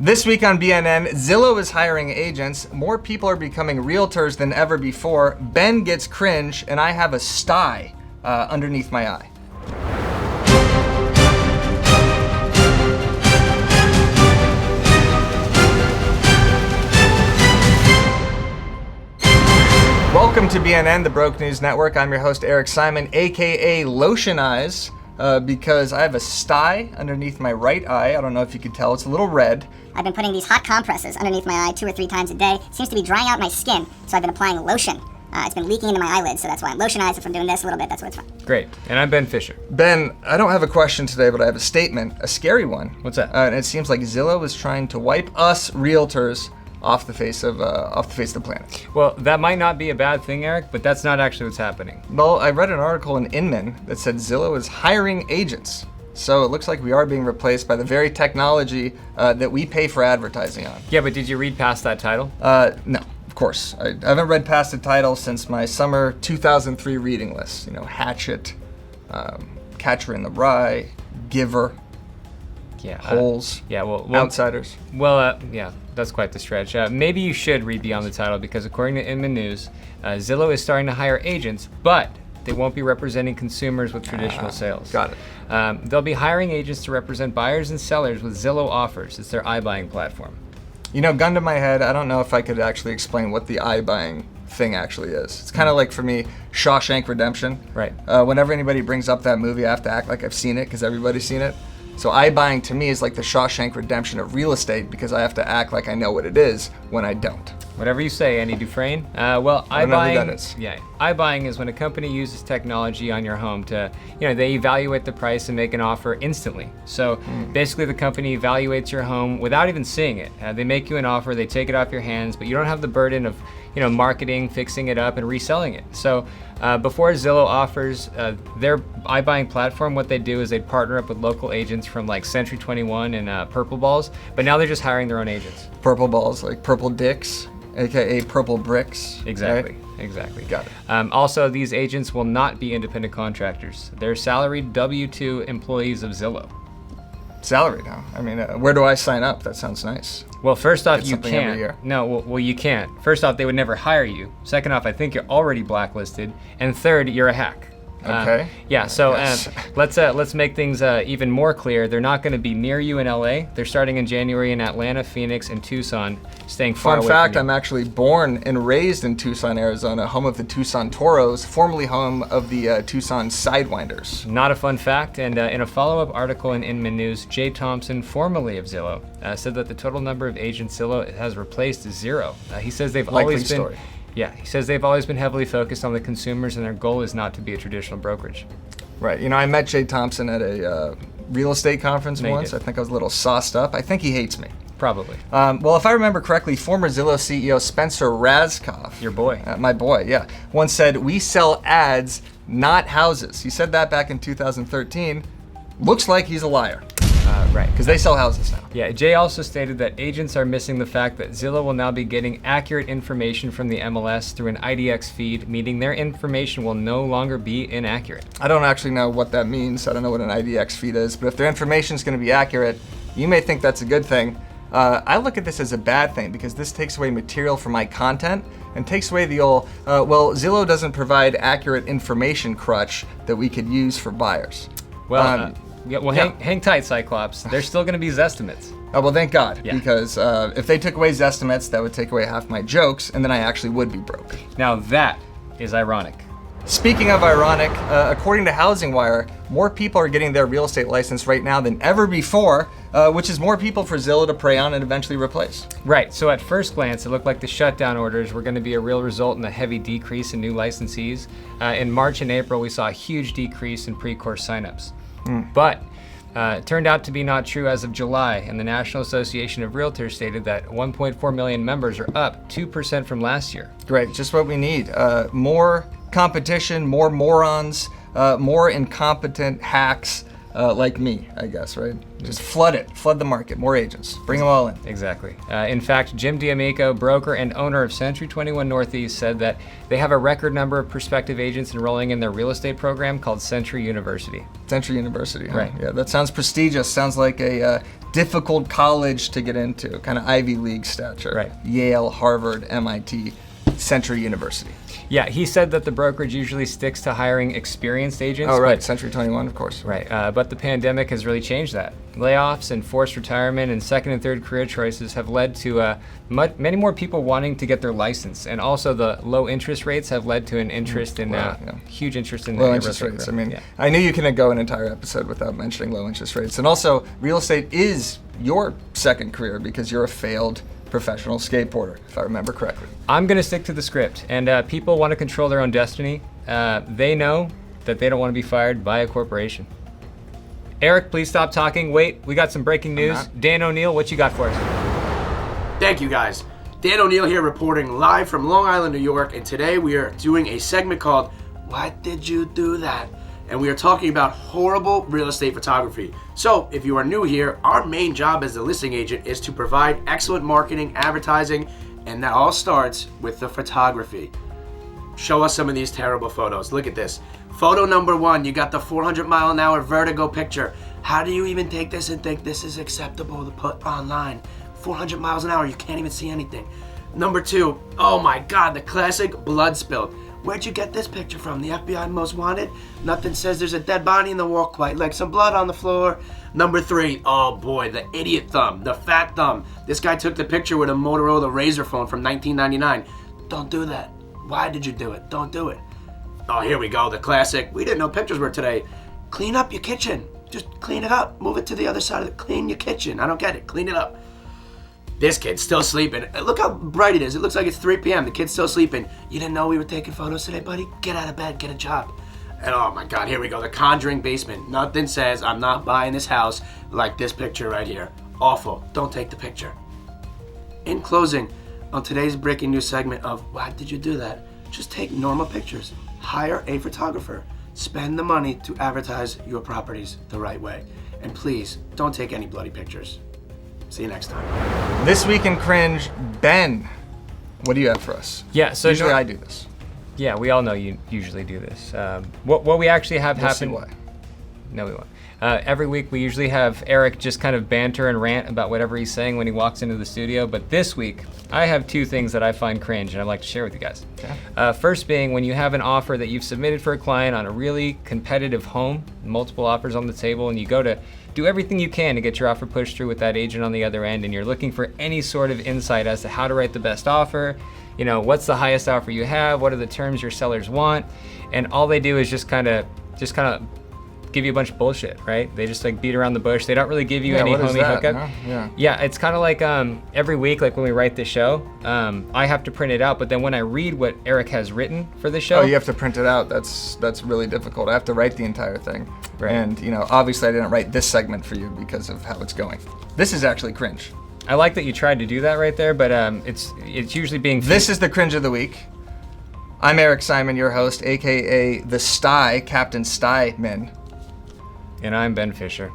This week on BNN, Zillow is hiring agents, more people are becoming realtors than ever before, Ben gets cringe, and I have a sty underneath my eye. Welcome to BNN, the Broke News Network. I'm your host, Eric Simon, aka Lotion Eyes, because I have a sty underneath my right eye. I don't know if you can tell, it's a little red. I've been putting these hot compresses underneath my eye 2 or 3 times a day. It seems to be drying out my skin, so I've been applying lotion. It's been leaking into my eyelids, so that's why I'm lotionized. If I'm doing this a little bit, that's why it's fine. Great. And I'm Ben Fisher. Ben, I don't have a question today, but I have a statement, a scary one. What's that? And it seems like Zillow is trying to wipe us realtors off the face of the planet. Well, that might not be a bad thing, Eric, but that's not actually what's happening. Well, I read an article in Inman that said Zillow is hiring agents. So it looks like we are being replaced by the very technology that we pay for advertising on. Yeah, but did you read past that title? No, of course. I haven't read past the title since my summer 2003 reading list. You know, Hatchet, Catcher in the Rye, Giver, Holes, Outsiders. Yeah, that's quite the stretch. Maybe you should read beyond the title because according to Inman News, Zillow is starting to hire agents, but they won't be representing consumers with traditional sales. Got it. They'll be hiring agents to represent buyers and sellers with Zillow Offers. It's their iBuying platform. You know, gun to my head, I don't know if I could actually explain what the iBuying thing actually is. It's kind of like, for me, Shawshank Redemption. Right. Whenever anybody brings up that movie, I have to act like I've seen it because everybody's seen it. So iBuying to me is like the Shawshank Redemption of real estate because I have to act like I know what it is when I don't. Whatever you say, Andy Dufresne. Well, I don't know who iBuying, that is. Yeah, iBuying is when a company uses technology on your home to, they evaluate the price and make an offer instantly. So basically the company evaluates your home without even seeing it. They make you an offer, they take it off your hands, but you don't have the burden of, marketing, fixing it up, and reselling it. So before Zillow Offers, their iBuying platform, what they do is they partner up with local agents from like Century 21 and Purple Balls, but now they're just hiring their own agents. Purple Balls, like Purple Dicks, aka Purple Bricks. Exactly. Right? Exactly. Got it. Also, these agents will not be independent contractors. They're salaried W-2 employees of Zillow. Salary now. I mean, where do I sign up? That sounds nice. Well, first off, Get you something every can't. year. No, well, you can't. First off, they would never hire you. Second off, I think you're already blacklisted. And third, you're a hack. Okay. So Yes. let's make things even more clear. They're not going to be near you in LA. They're starting in January in Atlanta, Phoenix, and Tucson, staying far Fun away fact, from you. I'm actually born and raised in Tucson, Arizona, home of the Tucson Toros, formerly home of the Tucson Sidewinders. Not a fun fact, and in a follow-up article in Inman News, Jay Thompson, formerly of Zillow, said that the total number of agents Zillow has replaced is 0. He says they've Likely always been... story. Yeah, he says they've always been heavily focused on the consumers, and their goal is not to be a traditional brokerage. Right. I met Jay Thompson at a real estate conference No, you once. did. I think I was a little sauced up. I think he hates me. Probably. Well, if I remember correctly, former Zillow CEO Spencer Razkoff, Your boy. my boy, yeah, once said, "We sell ads, not houses." He said that back in 2013. Looks like he's a liar Right. because they sell houses now. Yeah, Jay also stated that agents are missing the fact that Zillow will now be getting accurate information from the MLS through an IDX feed, meaning their information will no longer be inaccurate. I don't actually know what that means. I don't know what an IDX feed is, but if their information is going to be accurate, you may think that's a good thing. I look at this as a bad thing because this takes away material from my content and takes away the old, Zillow doesn't provide accurate information crutch that we could use for buyers. Well, yeah. Hang tight, Cyclops. There's still going to be Zestimates. Oh, well, thank God, Yeah. because if they took away Zestimates, that would take away half my jokes, and then I actually would be broke. Now that is ironic. Speaking of ironic, according to Housing Wire, more people are getting their real estate license right now than ever before, which is more people for Zillow to prey on and eventually replace. Right, so at first glance, it looked like the shutdown orders were going to be a real result in a heavy decrease in new licensees. In March and April, we saw a huge decrease in pre-course signups. But it turned out to be not true as of July, and the National Association of Realtors stated that 1.4 million members are up 2% from last year. Great, just what we need. More competition, more morons, more incompetent hacks like me, I guess, right? Just flood the market, more agents, bring them all in. Exactly. In fact, Jim D'Amico, broker and owner of Century 21 Northeast, said that they have a record number of prospective agents enrolling in their real estate program called Century University. Century University, huh? Right. Yeah, that sounds prestigious. Sounds like a difficult college to get into, kind of Ivy League stature. Right. Yale, Harvard, MIT, Century University. Yeah, he said that the brokerage usually sticks to hiring experienced agents. Oh, right, but- Century 21, of course. Right, but the pandemic has really changed that. Layoffs and forced retirement and second and third career choices have led to many more people wanting to get their license, and also the low interest rates have led to an interest in huge interest in Low interest rates. I mean, I knew you couldn't go an entire episode without mentioning low interest rates. And also, real estate is your second career because you're a failed professional skateboarder, if I remember correctly. I'm going to stick to the script, and people want to control their own destiny. They know that they don't want to be fired by a corporation. Eric, please stop talking. Wait, we got some breaking news. Dan Oneil, what you got for us? Thank you, guys. Dan Oneil here, reporting live from Long Island, New York, and today we are doing a segment called Why Did You Do That? And we are talking about horrible real estate photography. So, if you are new here, our main job as a listing agent is to provide excellent marketing, advertising, and that all starts with the photography. Show us some of these terrible photos. Look at this. Photo number 1, you got the 400-mile-an-hour vertigo picture. How do you even take this and think this is acceptable to put online? 400 miles an hour, you can't even see anything. Number 2, oh my God, the classic blood spill. Where'd you get this picture from? The FBI Most Wanted? Nothing says there's a dead body in the wall, quite like some blood on the floor. Number 3, oh boy, the idiot thumb, the fat thumb. This guy took the picture with a Motorola Razr phone from 1999. Don't do that. Why did you do it? Don't do it. Oh, here we go, the classic. We didn't know pictures were today. Clean up your kitchen. Just clean it up. Move it to the other side of it. Clean your kitchen. I don't get it. Clean it up. This kid's still sleeping. Look how bright it is. It looks like it's 3 p.m. The kid's still sleeping. You didn't know we were taking photos today, buddy? Get out of bed. Get a job. And oh my God, here we go. The Conjuring basement. Nothing says I'm not buying this house like this picture right here. Awful. Don't take the picture. In closing, on today's breaking news segment of Why Did You Do That? Just take normal pictures. Hire a photographer. Spend the money to advertise your properties the right way. And please, don't take any bloody pictures. See you next time. This week in cringe, Ben, what do you have for us? Yeah, so usually I do this. Yeah, we all know you usually do this. What we actually have We'll happen. see why. No, we won't. Every week we usually have Eric just kind of banter and rant about whatever he's saying when he walks into the studio. But this week, I have 2 things that I find cringe and I'd like to share with you guys. Okay. First being when you have an offer that you've submitted for a client on a really competitive home, multiple offers on the table, and you go to do everything you can to get your offer pushed through with that agent on the other end, and you're looking for any sort of insight as to how to write the best offer. You know, what's the highest offer you have? What are the terms your sellers want? And all they do is just kind of give you a bunch of bullshit, right? They just like beat around the bush. They don't really give you any what is homie that? hookup. No? Yeah, it's kind of like every week, like when we write the show, I have to print it out. But then when I read what Eric has written for the show, Oh, you have to print it out. That's really difficult. I have to write the entire thing. Right. And, you know, obviously I didn't write this segment for you because of how it's going. This is actually cringe. I like that you tried to do that right there, but it's usually being. This is the cringe of the week. I'm Eric Simon, your host, aka the Captain Stuyman. And I'm Ben Fisher.